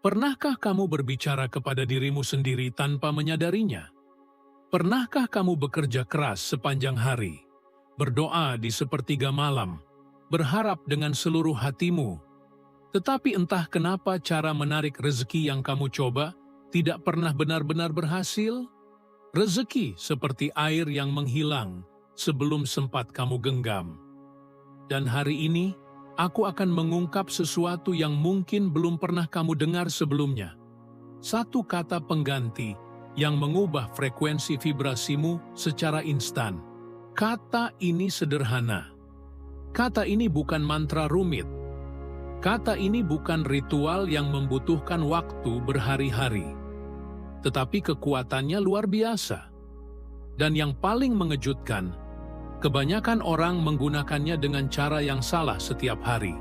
Pernahkah kamu berbicara kepada dirimu sendiri tanpa menyadarinya? Pernahkah kamu bekerja keras sepanjang hari, berdoa di sepertiga malam, berharap dengan seluruh hatimu, tetapi entah kenapa cara menarik rezeki yang kamu coba tidak pernah benar-benar berhasil? Rezeki seperti air yang menghilang sebelum sempat kamu genggam. Dan hari ini, aku akan mengungkap sesuatu yang mungkin belum pernah kamu dengar sebelumnya. Satu kata pengganti yang mengubah frekuensi vibrasimu secara instan. Kata ini sederhana. Kata ini bukan mantra rumit. Kata ini bukan ritual yang membutuhkan waktu berhari-hari. Tetapi kekuatannya luar biasa. Dan yang paling mengejutkan, kebanyakan orang menggunakannya dengan cara yang salah setiap hari,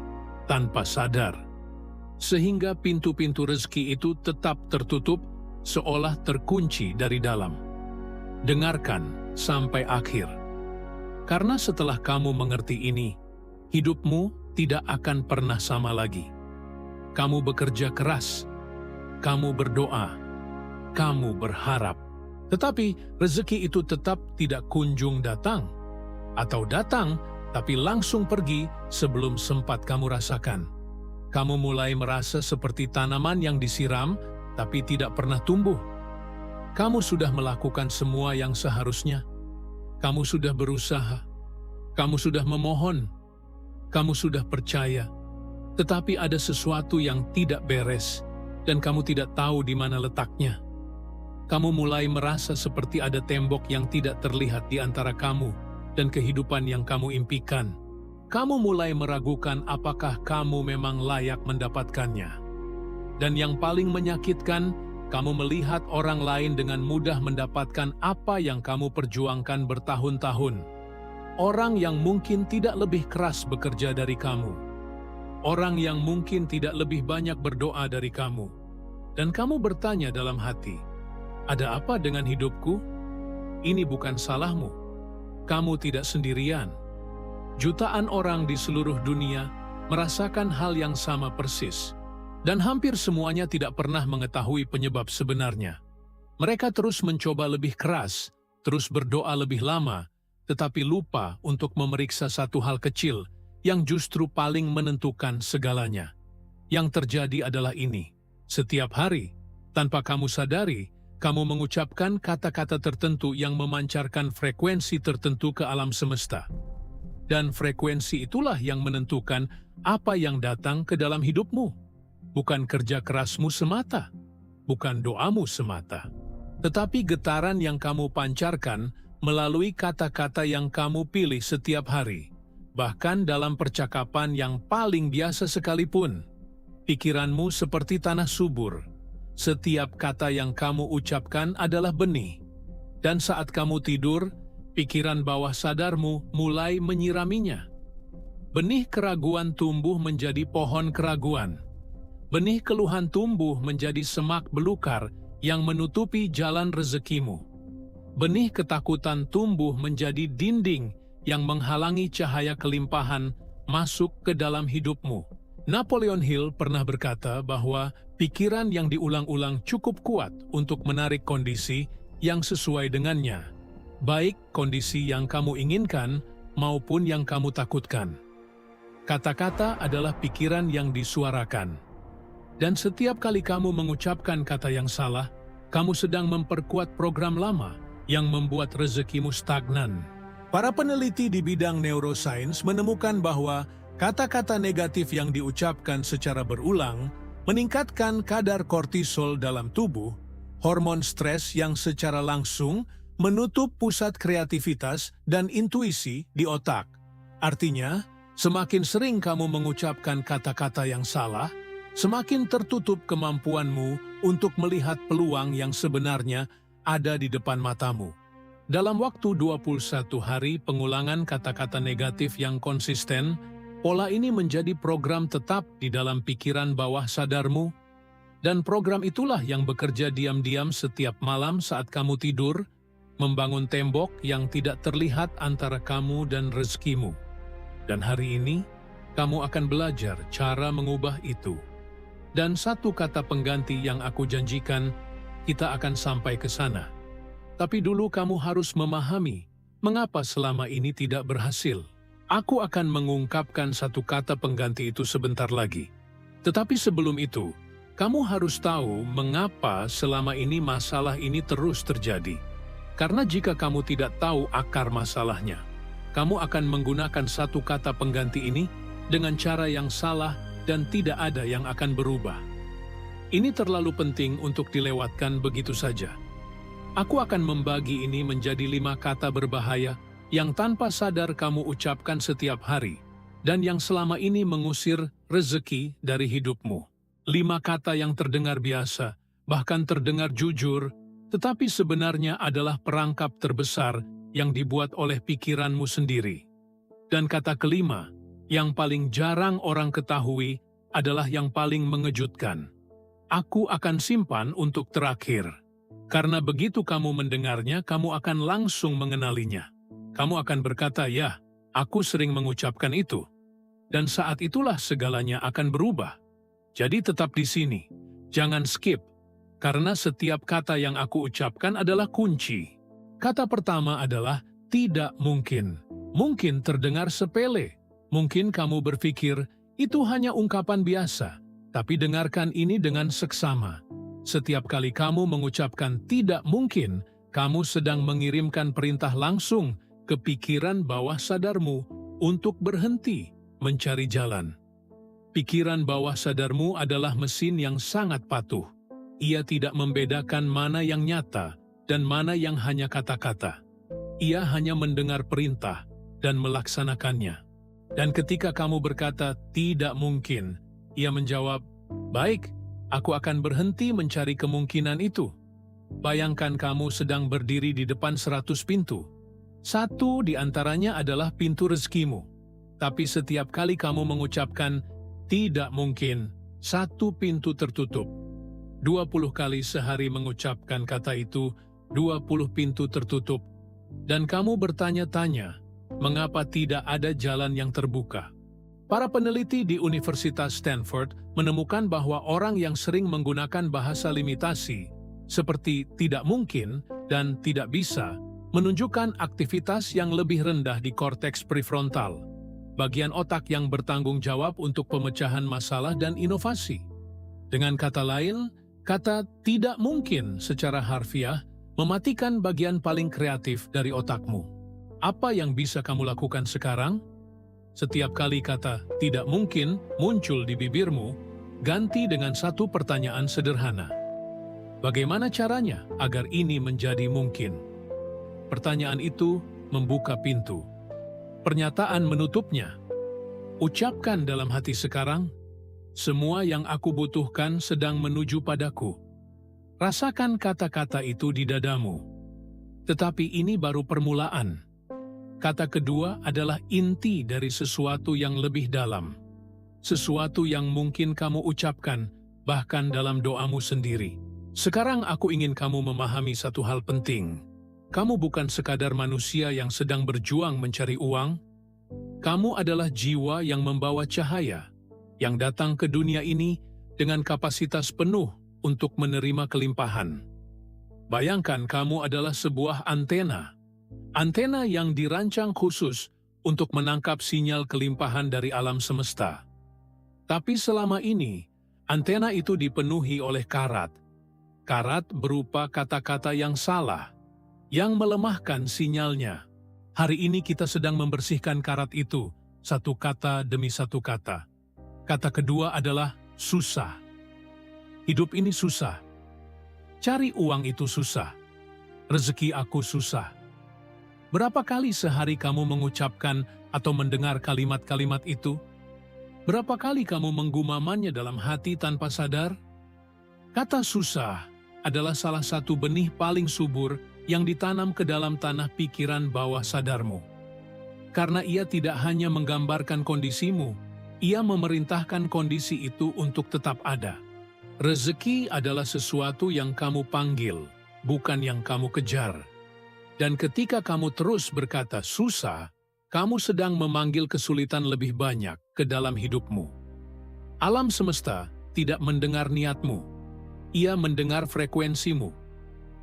tanpa sadar. Sehingga pintu-pintu rezeki itu tetap tertutup, seolah terkunci dari dalam. Dengarkan sampai akhir. Karena setelah kamu mengerti ini, hidupmu tidak akan pernah sama lagi. Kamu bekerja keras, kamu berdoa, kamu berharap. Tetapi rezeki itu tetap tidak kunjung datang. Atau datang, tapi langsung pergi sebelum sempat kamu rasakan. Kamu mulai merasa seperti tanaman yang disiram, tapi tidak pernah tumbuh. Kamu sudah melakukan semua yang seharusnya. Kamu sudah berusaha. Kamu sudah memohon. Kamu sudah percaya. Tetapi ada sesuatu yang tidak beres, dan kamu tidak tahu di mana letaknya. Kamu mulai merasa seperti ada tembok yang tidak terlihat di antara kamu dan kehidupan yang kamu impikan. Kamu mulai meragukan apakah kamu memang layak mendapatkannya. Dan yang paling menyakitkan, kamu melihat orang lain dengan mudah mendapatkan apa yang kamu perjuangkan bertahun-tahun. Orang yang mungkin tidak lebih keras bekerja dari kamu. Orang yang mungkin tidak lebih banyak berdoa dari kamu. Dan kamu bertanya dalam hati, ada apa dengan hidupku? Ini bukan salahmu. Kamu tidak sendirian. Jutaan orang di seluruh dunia merasakan hal yang sama persis. Dan hampir semuanya tidak pernah mengetahui penyebab sebenarnya. Mereka terus mencoba lebih keras, terus berdoa lebih lama, tetapi lupa untuk memeriksa satu hal kecil yang justru paling menentukan segalanya. Yang terjadi adalah ini. Setiap hari, tanpa kamu sadari, kamu mengucapkan kata-kata tertentu yang memancarkan frekuensi tertentu ke alam semesta. Dan frekuensi itulah yang menentukan apa yang datang ke dalam hidupmu. Bukan kerja kerasmu semata, bukan doamu semata, tetapi getaran yang kamu pancarkan melalui kata-kata yang kamu pilih setiap hari. Bahkan dalam percakapan yang paling biasa sekalipun, pikiranmu seperti tanah subur. Setiap kata yang kamu ucapkan adalah benih. Dan saat kamu tidur, pikiran bawah sadarmu mulai menyiraminya. Benih keraguan tumbuh menjadi pohon keraguan. Benih keluhan tumbuh menjadi semak belukar yang menutupi jalan rezekimu. Benih ketakutan tumbuh menjadi dinding yang menghalangi cahaya kelimpahan masuk ke dalam hidupmu. Napoleon Hill pernah berkata bahwa pikiran yang diulang-ulang cukup kuat untuk menarik kondisi yang sesuai dengannya, baik kondisi yang kamu inginkan maupun yang kamu takutkan. Kata-kata adalah pikiran yang disuarakan. Dan setiap kali kamu mengucapkan kata yang salah, kamu sedang memperkuat program lama yang membuat rezekimu stagnan. Para peneliti di bidang neuroscience menemukan bahwa kata-kata negatif yang diucapkan secara berulang meningkatkan kadar kortisol dalam tubuh, hormon stres yang secara langsung menutup pusat kreativitas dan intuisi di otak. Artinya, semakin sering kamu mengucapkan kata-kata yang salah, semakin tertutup kemampuanmu untuk melihat peluang yang sebenarnya ada di depan matamu. Dalam waktu 21 hari pengulangan kata-kata negatif yang konsisten, pola ini menjadi program tetap di dalam pikiran bawah sadarmu, dan program itulah yang bekerja diam-diam setiap malam saat kamu tidur, membangun tembok yang tidak terlihat antara kamu dan rezekimu. Dan hari ini, kamu akan belajar cara mengubah itu. Dan satu kata pengganti yang aku janjikan, kita akan sampai ke sana. Tapi dulu kamu harus memahami mengapa selama ini tidak berhasil. Aku akan mengungkapkan satu kata pengganti itu sebentar lagi. Tetapi sebelum itu, kamu harus tahu mengapa selama ini masalah ini terus terjadi. Karena jika kamu tidak tahu akar masalahnya, kamu akan menggunakan satu kata pengganti ini dengan cara yang salah dan tidak ada yang akan berubah. Ini terlalu penting untuk dilewatkan begitu saja. Aku akan membagi ini menjadi 5 kata berbahaya yang tanpa sadar kamu ucapkan setiap hari dan yang selama ini mengusir rezeki dari hidupmu. 5 kata yang terdengar biasa, bahkan terdengar jujur, tetapi sebenarnya adalah perangkap terbesar yang dibuat oleh pikiranmu sendiri. Dan kata kelima, yang paling jarang orang ketahui adalah yang paling mengejutkan. Aku akan simpan untuk terakhir. Karena begitu kamu mendengarnya, kamu akan langsung mengenalinya. Kamu akan berkata, ya, aku sering mengucapkan itu. Dan saat itulah segalanya akan berubah. Jadi tetap di sini. Jangan skip. Karena setiap kata yang aku ucapkan adalah kunci. Kata pertama adalah tidak mungkin. Mungkin terdengar sepele. Mungkin kamu berpikir, itu hanya ungkapan biasa, tapi dengarkan ini dengan seksama. Setiap kali kamu mengucapkan tidak mungkin, kamu sedang mengirimkan perintah langsung ke pikiran bawah sadarmu untuk berhenti mencari jalan. Pikiran bawah sadarmu adalah mesin yang sangat patuh. Ia tidak membedakan mana yang nyata dan mana yang hanya kata-kata. Ia hanya mendengar perintah dan melaksanakannya. Dan ketika kamu berkata, tidak mungkin, ia menjawab, baik, aku akan berhenti mencari kemungkinan itu. Bayangkan kamu sedang berdiri di depan 100 pintu. Satu di antaranya adalah pintu rezekimu. Tapi setiap kali kamu mengucapkan, tidak mungkin, satu pintu tertutup. 20 kali sehari mengucapkan kata itu, 20 pintu tertutup. Dan kamu bertanya-tanya, mengapa tidak ada jalan yang terbuka? Para peneliti di Universitas Stanford menemukan bahwa orang yang sering menggunakan bahasa limitasi, seperti tidak mungkin dan tidak bisa, menunjukkan aktivitas yang lebih rendah di korteks prefrontal, bagian otak yang bertanggung jawab untuk pemecahan masalah dan inovasi. Dengan kata lain, kata tidak mungkin secara harfiah mematikan bagian paling kreatif dari otakmu. Apa yang bisa kamu lakukan sekarang? Setiap kali kata tidak mungkin muncul di bibirmu, ganti dengan satu pertanyaan sederhana. Bagaimana caranya agar ini menjadi mungkin? Pertanyaan itu membuka pintu. Pernyataan menutupnya. Ucapkan dalam hati sekarang, semua yang aku butuhkan sedang menuju padaku. Rasakan kata-kata itu di dadamu. Tetapi ini baru permulaan. Kata kedua adalah inti dari sesuatu yang lebih dalam. Sesuatu yang mungkin kamu ucapkan, bahkan dalam doamu sendiri. Sekarang aku ingin kamu memahami satu hal penting. Kamu bukan sekadar manusia yang sedang berjuang mencari uang. Kamu adalah jiwa yang membawa cahaya, yang datang ke dunia ini dengan kapasitas penuh untuk menerima kelimpahan. Bayangkan kamu adalah sebuah antena. Antena yang dirancang khusus untuk menangkap sinyal kelimpahan dari alam semesta. Tapi selama ini, antena itu dipenuhi oleh karat. Karat berupa kata-kata yang salah, yang melemahkan sinyalnya. Hari ini kita sedang membersihkan karat itu, satu kata demi satu kata. Kata kedua adalah susah. Hidup ini susah. Cari uang itu susah. Rezeki aku susah. Berapa kali sehari kamu mengucapkan atau mendengar kalimat-kalimat itu? Berapa kali kamu menggumamannya dalam hati tanpa sadar? Kata susah adalah salah satu benih paling subur yang ditanam ke dalam tanah pikiran bawah sadarmu. Karena ia tidak hanya menggambarkan kondisimu, ia memerintahkan kondisi itu untuk tetap ada. Rezeki adalah sesuatu yang kamu panggil, bukan yang kamu kejar. Dan ketika kamu terus berkata susah, kamu sedang memanggil kesulitan lebih banyak ke dalam hidupmu. Alam semesta tidak mendengar niatmu. Ia mendengar frekuensimu.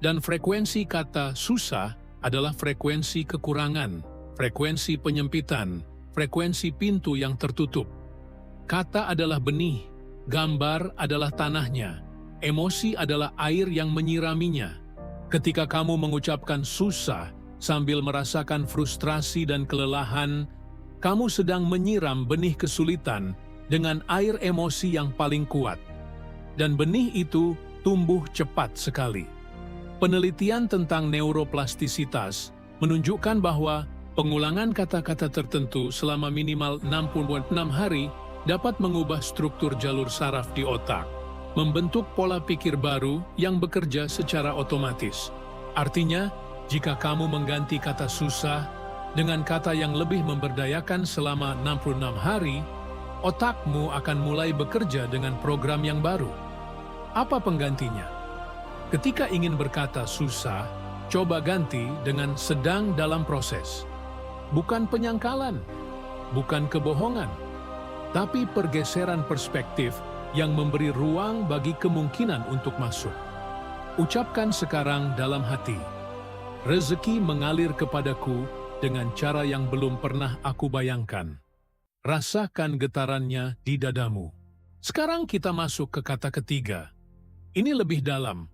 Dan frekuensi kata susah adalah frekuensi kekurangan, frekuensi penyempitan, frekuensi pintu yang tertutup. Kata adalah benih, gambar adalah tanahnya, emosi adalah air yang menyiraminya. Ketika kamu mengucapkan susah sambil merasakan frustrasi dan kelelahan, kamu sedang menyiram benih kesulitan dengan air emosi yang paling kuat. Dan benih itu tumbuh cepat sekali. Penelitian tentang neuroplastisitas menunjukkan bahwa pengulangan kata-kata tertentu selama minimal 66 hari dapat mengubah struktur jalur saraf di otak, membentuk pola pikir baru yang bekerja secara otomatis. Artinya, jika kamu mengganti kata susah dengan kata yang lebih memberdayakan selama 66 hari, otakmu akan mulai bekerja dengan program yang baru. Apa penggantinya? Ketika ingin berkata susah, coba ganti dengan sedang dalam proses. Bukan penyangkalan, bukan kebohongan, tapi pergeseran perspektif yang memberi ruang bagi kemungkinan untuk masuk. Ucapkan sekarang dalam hati, rezeki mengalir kepadaku dengan cara yang belum pernah aku bayangkan. Rasakan getarannya di dadamu. Sekarang kita masuk ke kata ketiga. Ini lebih dalam.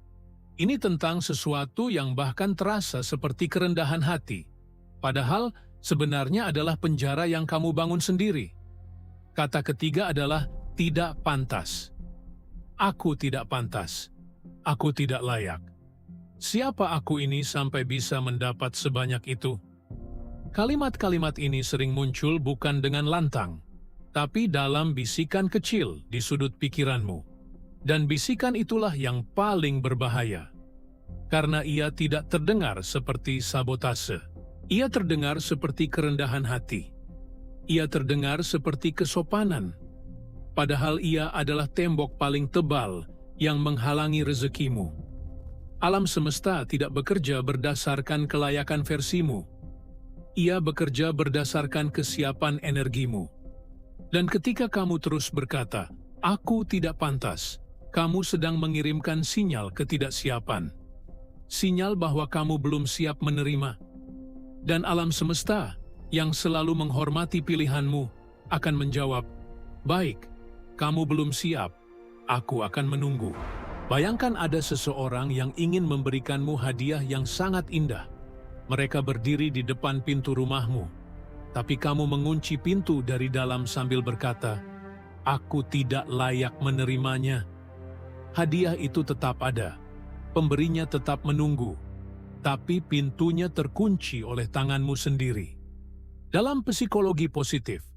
Ini tentang sesuatu yang bahkan terasa seperti kerendahan hati. Padahal sebenarnya adalah penjara yang kamu bangun sendiri. Kata ketiga adalah tidak pantas. Aku tidak pantas. Aku tidak layak. Siapa aku ini sampai bisa mendapat sebanyak itu? Kalimat-kalimat ini sering muncul bukan dengan lantang, tapi dalam bisikan kecil di sudut pikiranmu. Dan bisikan itulah yang paling berbahaya. Karena ia tidak terdengar seperti sabotase. Ia terdengar seperti kerendahan hati. Ia terdengar seperti kesopanan. Padahal ia adalah tembok paling tebal yang menghalangi rezekimu. Alam semesta tidak bekerja berdasarkan kelayakan versimu. Ia bekerja berdasarkan kesiapan energimu. Dan ketika kamu terus berkata, "Aku tidak pantas," kamu sedang mengirimkan sinyal ketidaksiapan. Sinyal bahwa kamu belum siap menerima. Dan alam semesta yang selalu menghormati pilihanmu akan menjawab, "Baik, kamu belum siap, aku akan menunggu." Bayangkan ada seseorang yang ingin memberikanmu hadiah yang sangat indah. Mereka berdiri di depan pintu rumahmu, tapi kamu mengunci pintu dari dalam sambil berkata, "Aku tidak layak menerimanya." Hadiah itu tetap ada, pemberinya tetap menunggu, tapi pintunya terkunci oleh tanganmu sendiri. Dalam psikologi positif,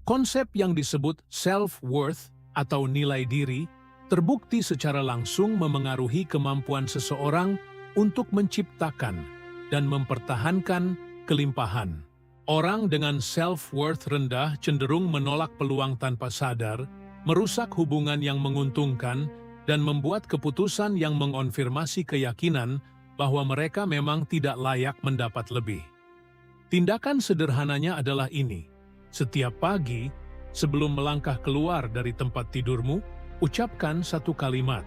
konsep yang disebut self-worth atau nilai diri terbukti secara langsung memengaruhi kemampuan seseorang untuk menciptakan dan mempertahankan kelimpahan. Orang dengan self-worth rendah cenderung menolak peluang tanpa sadar, merusak hubungan yang menguntungkan, dan membuat keputusan yang mengonfirmasi keyakinan bahwa mereka memang tidak layak mendapat lebih. Tindakan sederhananya adalah ini. Setiap pagi, sebelum melangkah keluar dari tempat tidurmu, ucapkan satu kalimat.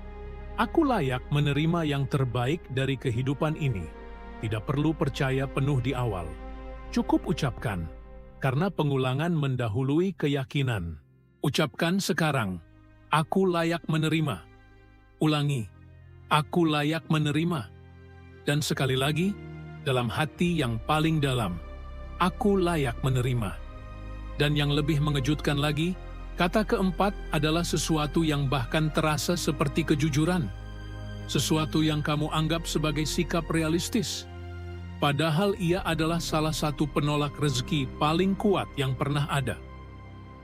"Aku layak menerima yang terbaik dari kehidupan ini." Tidak perlu percaya penuh di awal. Cukup ucapkan, karena pengulangan mendahului keyakinan. Ucapkan sekarang, "Aku layak menerima." Ulangi, "Aku layak menerima." Dan sekali lagi, dalam hati yang paling dalam, "Aku layak menerima." Dan yang lebih mengejutkan lagi, kata keempat adalah sesuatu yang bahkan terasa seperti kejujuran. Sesuatu yang kamu anggap sebagai sikap realistis. Padahal ia adalah salah satu penolak rezeki paling kuat yang pernah ada.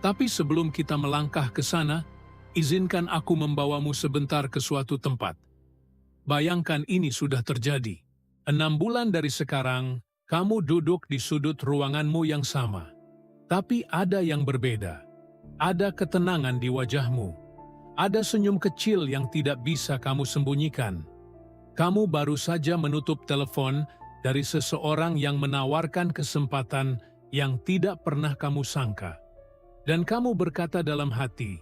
Tapi sebelum kita melangkah ke sana, izinkan aku membawamu sebentar ke suatu tempat. Bayangkan ini sudah terjadi. 6 bulan dari sekarang, kamu duduk di sudut ruanganmu yang sama. Tapi ada yang berbeda. Ada ketenangan di wajahmu. Ada senyum kecil yang tidak bisa kamu sembunyikan. Kamu baru saja menutup telepon dari seseorang yang menawarkan kesempatan yang tidak pernah kamu sangka. Dan kamu berkata dalam hati,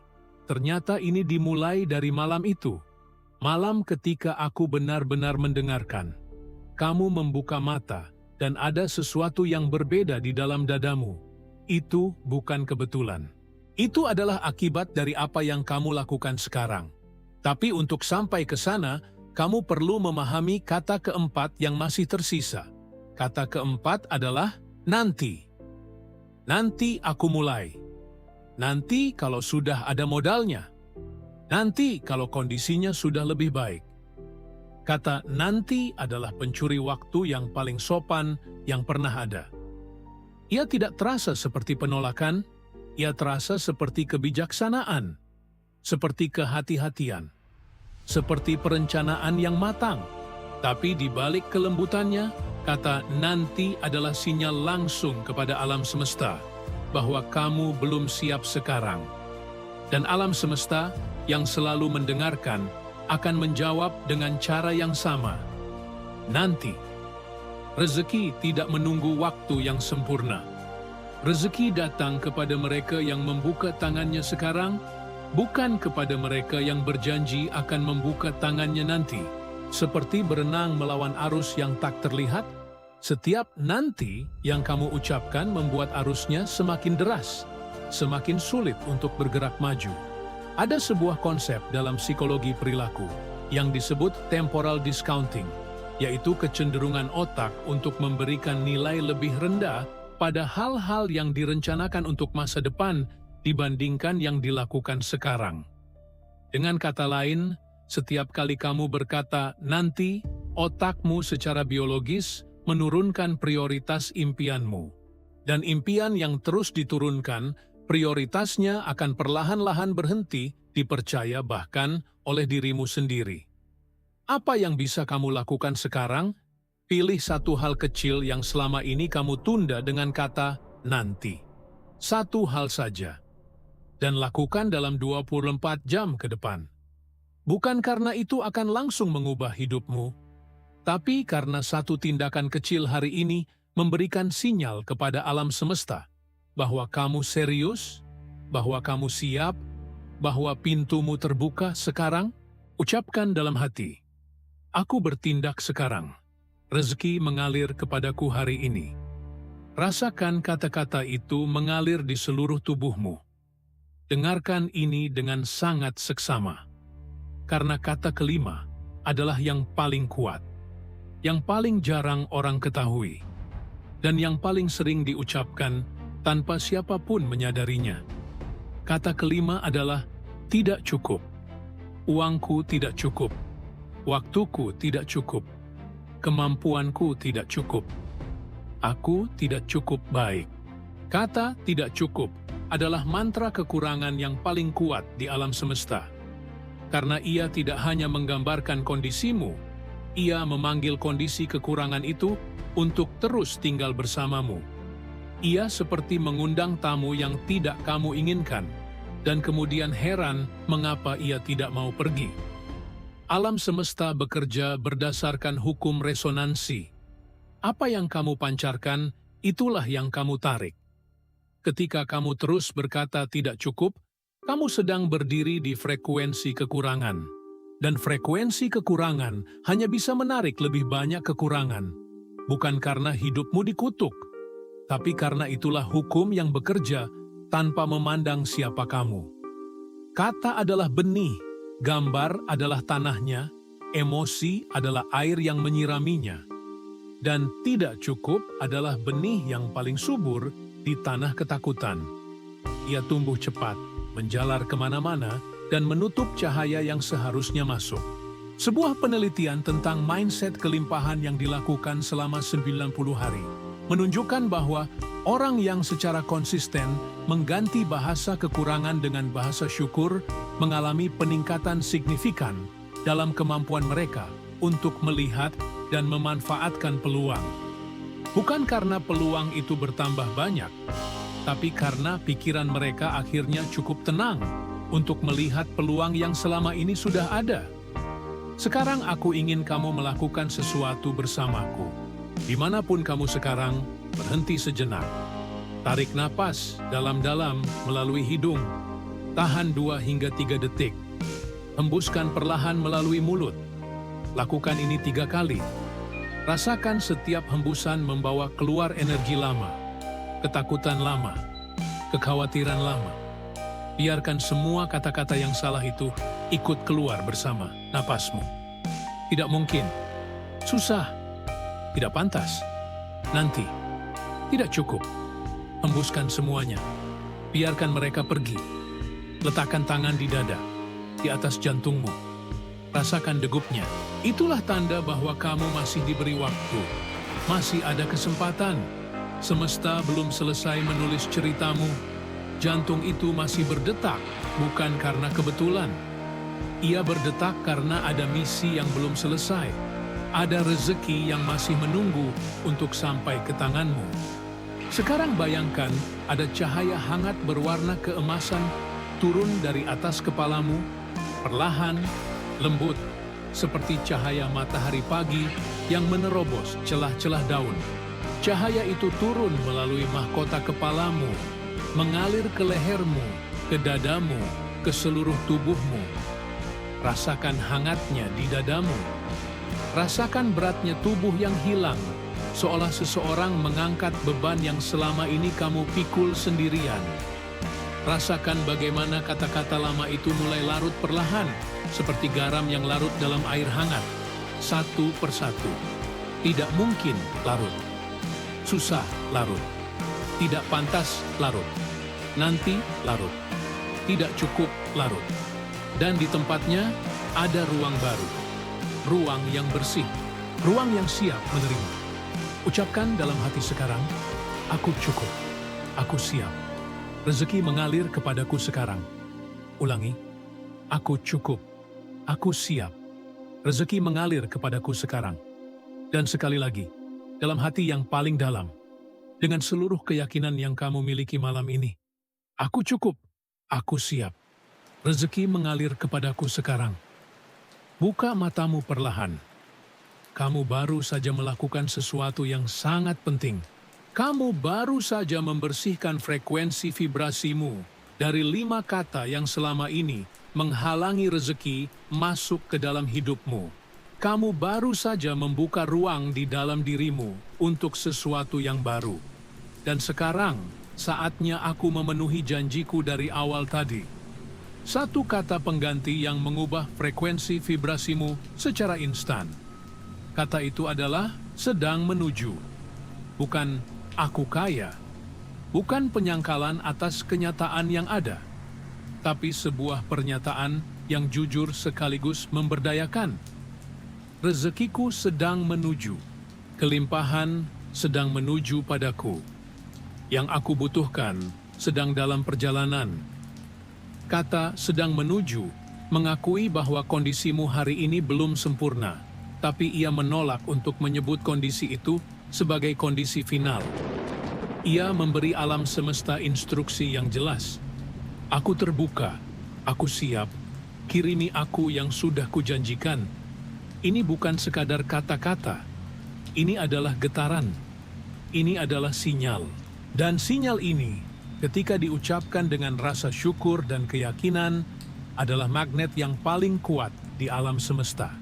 ternyata ini dimulai dari malam itu. Malam ketika aku benar-benar mendengarkan. Kamu membuka mata, dan ada sesuatu yang berbeda di dalam dadamu. Itu bukan kebetulan. Itu adalah akibat dari apa yang kamu lakukan sekarang. Tapi untuk sampai ke sana, kamu perlu memahami kata keempat yang masih tersisa. Kata keempat adalah nanti. Nanti aku mulai. Nanti kalau sudah ada modalnya. Nanti kalau kondisinya sudah lebih baik. Kata nanti adalah pencuri waktu yang paling sopan yang pernah ada. Ia tidak terasa seperti penolakan, ia terasa seperti kebijaksanaan, seperti kehati-hatian, seperti perencanaan yang matang. Tapi di balik kelembutannya, kata nanti adalah sinyal langsung kepada alam semesta bahwa kamu belum siap sekarang. Dan alam semesta yang selalu mendengarkan akan menjawab dengan cara yang sama. Nanti. Rezeki tidak menunggu waktu yang sempurna. Rezeki datang kepada mereka yang membuka tangannya sekarang, bukan kepada mereka yang berjanji akan membuka tangannya nanti. Seperti berenang melawan arus yang tak terlihat, setiap nanti yang kamu ucapkan membuat arusnya semakin deras, semakin sulit untuk bergerak maju. Ada sebuah konsep dalam psikologi perilaku yang disebut temporal discounting, yaitu kecenderungan otak untuk memberikan nilai lebih rendah pada hal-hal yang direncanakan untuk masa depan dibandingkan yang dilakukan sekarang. Dengan kata lain, setiap kali kamu berkata nanti, otakmu secara biologis menurunkan prioritas impianmu. Dan impian yang terus diturunkan, prioritasnya akan perlahan-lahan berhenti dipercaya bahkan oleh dirimu sendiri. Apa yang bisa kamu lakukan sekarang? Pilih satu hal kecil yang selama ini kamu tunda dengan kata nanti. Satu hal saja. Dan lakukan dalam 24 jam ke depan. Bukan karena itu akan langsung mengubah hidupmu, tapi karena satu tindakan kecil hari ini memberikan sinyal kepada alam semesta bahwa kamu serius, bahwa kamu siap, bahwa pintumu terbuka sekarang. Ucapkan dalam hati, aku bertindak sekarang. Rezeki mengalir kepadaku hari ini. Rasakan kata-kata itu mengalir di seluruh tubuhmu. Dengarkan ini dengan sangat seksama. Karena kata kelima adalah yang paling kuat, yang paling jarang orang ketahui, dan yang paling sering diucapkan tanpa siapapun menyadarinya. Kata kelima adalah tidak cukup. Uangku tidak cukup. Waktuku tidak cukup. Kemampuanku tidak cukup. Aku tidak cukup baik. Kata tidak cukup adalah mantra kekurangan yang paling kuat di alam semesta. Karena ia tidak hanya menggambarkan kondisimu, ia memanggil kondisi kekurangan itu untuk terus tinggal bersamamu. Ia seperti mengundang tamu yang tidak kamu inginkan, dan kemudian heran mengapa ia tidak mau pergi. Alam semesta bekerja berdasarkan hukum resonansi. Apa yang kamu pancarkan, itulah yang kamu tarik. Ketika kamu terus berkata tidak cukup, kamu sedang berdiri di frekuensi kekurangan. Dan frekuensi kekurangan hanya bisa menarik lebih banyak kekurangan. Bukan karena hidupmu dikutuk, tapi karena itulah hukum yang bekerja tanpa memandang siapa kamu. Kata adalah benih, gambar adalah tanahnya, emosi adalah air yang menyiraminya. Dan tidak cukup adalah benih yang paling subur di tanah ketakutan. Ia tumbuh cepat, menjalar kemana-mana, dan menutup cahaya yang seharusnya masuk. Sebuah penelitian tentang mindset kelimpahan yang dilakukan selama 90 hari menunjukkan bahwa orang yang secara konsisten mengganti bahasa kekurangan dengan bahasa syukur mengalami peningkatan signifikan dalam kemampuan mereka untuk melihat dan memanfaatkan peluang. Bukan karena peluang itu bertambah banyak, tapi karena pikiran mereka akhirnya cukup tenang untuk melihat peluang yang selama ini sudah ada. Sekarang aku ingin kamu melakukan sesuatu bersamaku. Dimanapun kamu sekarang, berhenti sejenak. Tarik napas dalam-dalam melalui hidung. Tahan 2 hingga 3 detik. Hembuskan perlahan melalui mulut. Lakukan ini 3 kali. Rasakan setiap hembusan membawa keluar energi lama, ketakutan lama, kekhawatiran lama. Biarkan semua kata-kata yang salah itu ikut keluar bersama napasmu. Tidak mungkin, susah, tidak pantas, nanti, tidak cukup. Hembuskan semuanya. Biarkan mereka pergi. Letakkan tangan di dada, di atas jantungmu. Rasakan degupnya. Itulah tanda bahwa kamu masih diberi waktu. Masih ada kesempatan. Semesta belum selesai menulis ceritamu. Jantung itu masih berdetak, bukan karena kebetulan. Ia berdetak karena ada misi yang belum selesai. Ada rezeki yang masih menunggu untuk sampai ke tanganmu. Sekarang bayangkan ada cahaya hangat berwarna keemasan turun dari atas kepalamu, perlahan, lembut, seperti cahaya matahari pagi yang menerobos celah-celah daun. Cahaya itu turun melalui mahkota kepalamu, mengalir ke lehermu, ke dadamu, ke seluruh tubuhmu. Rasakan hangatnya di dadamu. Rasakan beratnya tubuh yang hilang, seolah seseorang mengangkat beban yang selama ini kamu pikul sendirian. Rasakan bagaimana kata-kata lama itu mulai larut perlahan, seperti garam yang larut dalam air hangat, satu persatu. Tidak mungkin larut. Susah larut. Tidak pantas larut. Nanti larut. Tidak cukup larut. Dan di tempatnya ada ruang baru. Ruang yang bersih. Ruang yang siap menerima. Ucapkan dalam hati sekarang, aku cukup. Aku siap. Rezeki mengalir kepadaku sekarang. Ulangi, aku cukup. Aku siap. Rezeki mengalir kepadaku sekarang. Dan sekali lagi, dalam hati yang paling dalam, dengan seluruh keyakinan yang kamu miliki malam ini, aku cukup. Aku siap. Rezeki mengalir kepadaku sekarang. Buka matamu perlahan. Kamu baru saja melakukan sesuatu yang sangat penting. Kamu baru saja membersihkan frekuensi vibrasimu dari 5 kata yang selama ini menghalangi rezeki masuk ke dalam hidupmu. Kamu baru saja membuka ruang di dalam dirimu untuk sesuatu yang baru. Dan sekarang, saatnya aku memenuhi janjiku dari awal tadi. Satu kata pengganti yang mengubah frekuensi vibrasimu secara instan. Kata itu adalah sedang menuju. Bukan aku kaya, bukan penyangkalan atas kenyataan yang ada, tapi sebuah pernyataan yang jujur sekaligus memberdayakan. Rezekiku sedang menuju, kelimpahan sedang menuju padaku. Yang aku butuhkan sedang dalam perjalanan. Kata sedang menuju mengakui bahwa kondisimu hari ini belum sempurna, tapi ia menolak untuk menyebut kondisi itu sebagai kondisi final. Ia memberi alam semesta instruksi yang jelas. Aku terbuka, aku siap, kirimi aku yang sudah kujanjikan. Ini bukan sekadar kata-kata, ini adalah getaran, ini adalah sinyal. Dan sinyal ini, ketika diucapkan dengan rasa syukur dan keyakinan, adalah magnet yang paling kuat di alam semesta.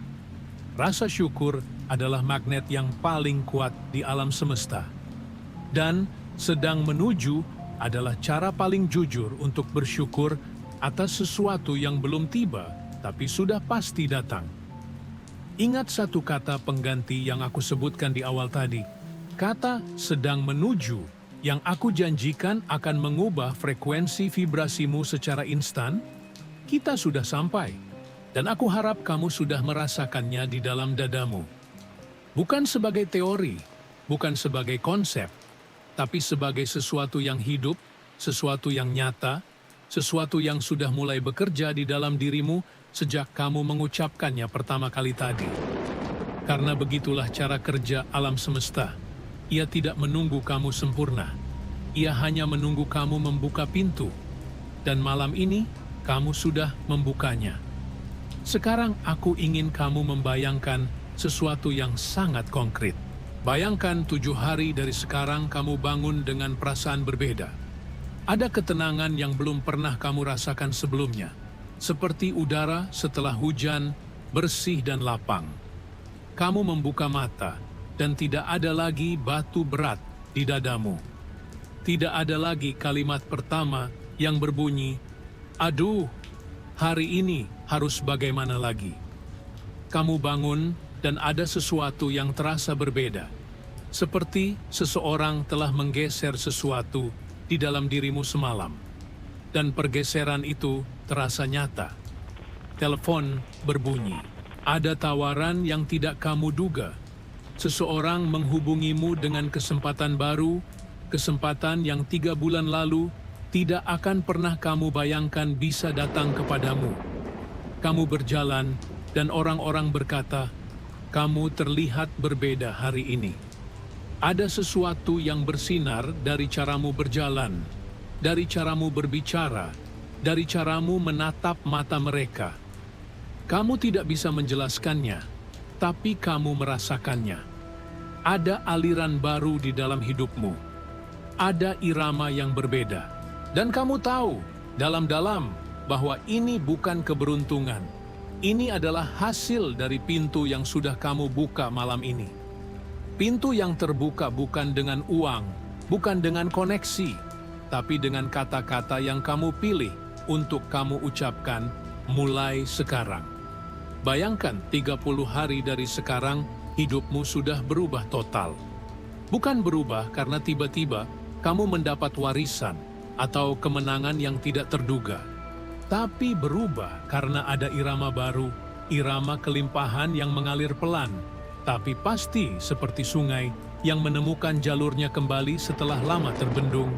Rasa syukur adalah magnet yang paling kuat di alam semesta. Dan sedang menuju adalah cara paling jujur untuk bersyukur atas sesuatu yang belum tiba, tapi sudah pasti datang. Ingat satu kata pengganti yang aku sebutkan di awal tadi. Kata sedang menuju yang aku janjikan akan mengubah frekuensi vibrasimu secara instan. Kita sudah sampai. Dan aku harap kamu sudah merasakannya di dalam dadamu. Bukan sebagai teori, bukan sebagai konsep, tapi sebagai sesuatu yang hidup, sesuatu yang nyata, sesuatu yang sudah mulai bekerja di dalam dirimu sejak kamu mengucapkannya pertama kali tadi. Karena begitulah cara kerja alam semesta. Ia tidak menunggu kamu sempurna. Ia hanya menunggu kamu membuka pintu. Dan malam ini, kamu sudah membukanya. Sekarang aku ingin kamu membayangkan sesuatu yang sangat konkret. Bayangkan 7 hari dari sekarang kamu bangun dengan perasaan berbeda. Ada ketenangan yang belum pernah kamu rasakan sebelumnya, seperti udara setelah hujan, bersih dan lapang. Kamu membuka mata, dan tidak ada lagi batu berat di dadamu. Tidak ada lagi kalimat pertama yang berbunyi, "Aduh, hari ini harus bagaimana lagi?" Kamu bangun dan ada sesuatu yang terasa berbeda. Seperti seseorang telah menggeser sesuatu di dalam dirimu semalam. Dan pergeseran itu terasa nyata. Telepon berbunyi. Ada tawaran yang tidak kamu duga. Seseorang menghubungimu dengan kesempatan baru, kesempatan yang 3 bulan lalu tidak akan pernah kamu bayangkan bisa datang kepadamu. Kamu berjalan dan orang-orang berkata, "Kamu terlihat berbeda hari ini." Ada sesuatu yang bersinar dari caramu berjalan, dari caramu berbicara, dari caramu menatap mata mereka. Kamu tidak bisa menjelaskannya, tapi kamu merasakannya. Ada aliran baru di dalam hidupmu. Ada irama yang berbeda. Dan kamu tahu, dalam-dalam, bahwa ini bukan keberuntungan. Ini adalah hasil dari pintu yang sudah kamu buka malam ini. Pintu yang terbuka bukan dengan uang, bukan dengan koneksi, tapi dengan kata-kata yang kamu pilih untuk kamu ucapkan mulai sekarang. Bayangkan 30 hari dari sekarang, hidupmu sudah berubah total. Bukan berubah karena tiba-tiba kamu mendapat warisan atau kemenangan yang tidak terduga. Tapi berubah karena ada irama baru, irama kelimpahan yang mengalir pelan, tapi pasti seperti sungai yang menemukan jalurnya kembali setelah lama terbendung.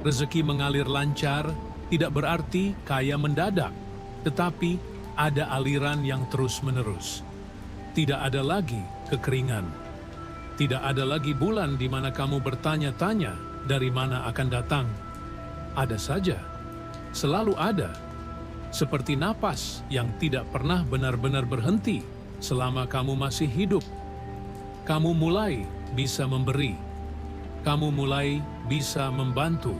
Rezeki mengalir lancar tidak berarti kaya mendadak, tetapi ada aliran yang terus-menerus. Tidak ada lagi kekeringan. Tidak ada lagi bulan di mana kamu bertanya-tanya dari mana akan datang. Ada saja, selalu ada, seperti napas yang tidak pernah benar-benar berhenti. Selama kamu masih hidup, kamu mulai bisa memberi. Kamu mulai bisa membantu.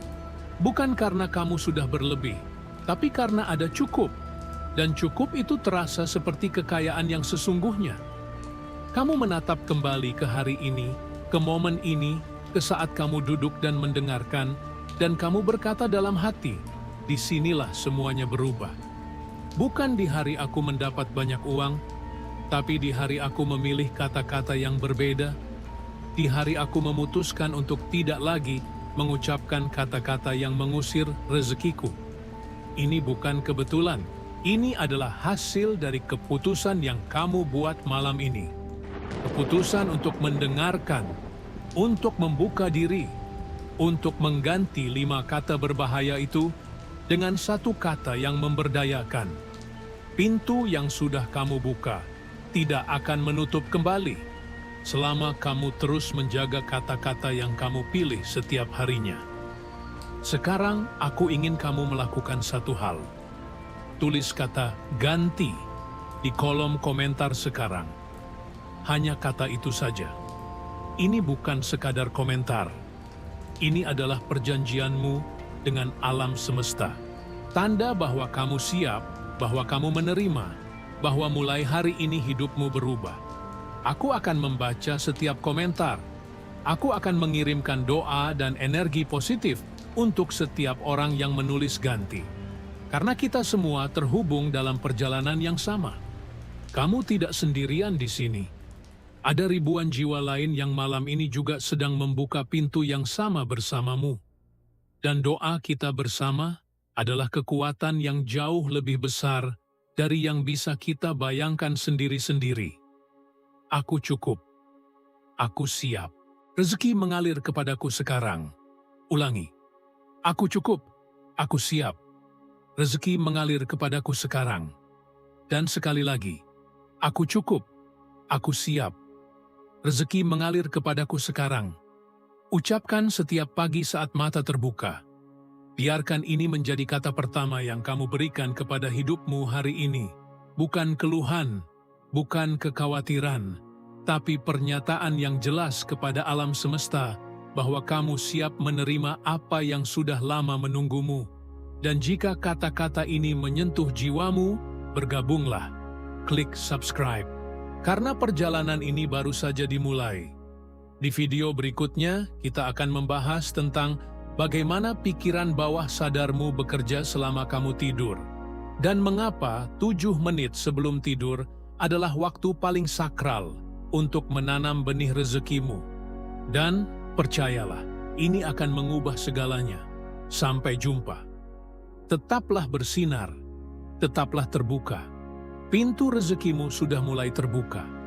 Bukan karena kamu sudah berlebih, tapi karena ada cukup. Dan cukup itu terasa seperti kekayaan yang sesungguhnya. Kamu menatap kembali ke hari ini, ke momen ini, ke saat kamu duduk dan mendengarkan, dan kamu berkata dalam hati, "Disinilah semuanya berubah." Bukan di hari aku mendapat banyak uang, tapi di hari aku memilih kata-kata yang berbeda, di hari aku memutuskan untuk tidak lagi mengucapkan kata-kata yang mengusir rezekiku. Ini bukan kebetulan, ini adalah hasil dari keputusan yang kamu buat malam ini. Keputusan untuk mendengarkan, untuk membuka diri, untuk mengganti 5 kata berbahaya itu dengan 1 kata yang memberdayakan. Pintu yang sudah kamu buka tidak akan menutup kembali selama kamu terus menjaga kata-kata yang kamu pilih setiap harinya. Sekarang aku ingin kamu melakukan satu hal. Tulis kata "ganti" di kolom komentar sekarang. Hanya kata itu saja. Ini bukan sekadar komentar. Ini adalah perjanjianmu dengan alam semesta. Tanda bahwa kamu siap, bahwa kamu menerima, bahwa mulai hari ini hidupmu berubah. Aku akan membaca setiap komentar. Aku akan mengirimkan doa dan energi positif untuk setiap orang yang menulis ganti. Karena kita semua terhubung dalam perjalanan yang sama. Kamu tidak sendirian di sini. Ada ribuan jiwa lain yang malam ini juga sedang membuka pintu yang sama bersamamu. Dan doa kita bersama adalah kekuatan yang jauh lebih besar dari yang bisa kita bayangkan sendiri-sendiri. Aku cukup. Aku siap. Rezeki mengalir kepadaku sekarang. Ulangi. Aku cukup. Aku siap. Rezeki mengalir kepadaku sekarang. Dan sekali lagi. Aku cukup. Aku siap. Rezeki mengalir kepadaku sekarang. Ucapkan setiap pagi saat mata terbuka. Biarkan ini menjadi kata pertama yang kamu berikan kepada hidupmu hari ini. Bukan keluhan, bukan kekhawatiran, tapi pernyataan yang jelas kepada alam semesta bahwa kamu siap menerima apa yang sudah lama menunggumu. Dan jika kata-kata ini menyentuh jiwamu, bergabunglah. Klik subscribe. Karena perjalanan ini baru saja dimulai. Di video berikutnya, kita akan membahas tentang bagaimana pikiran bawah sadarmu bekerja selama kamu tidur. Dan mengapa 7 menit sebelum tidur adalah waktu paling sakral untuk menanam benih rezekimu. Dan percayalah, ini akan mengubah segalanya. Sampai jumpa. Tetaplah bersinar, tetaplah terbuka. Pintu rezekimu sudah mulai terbuka.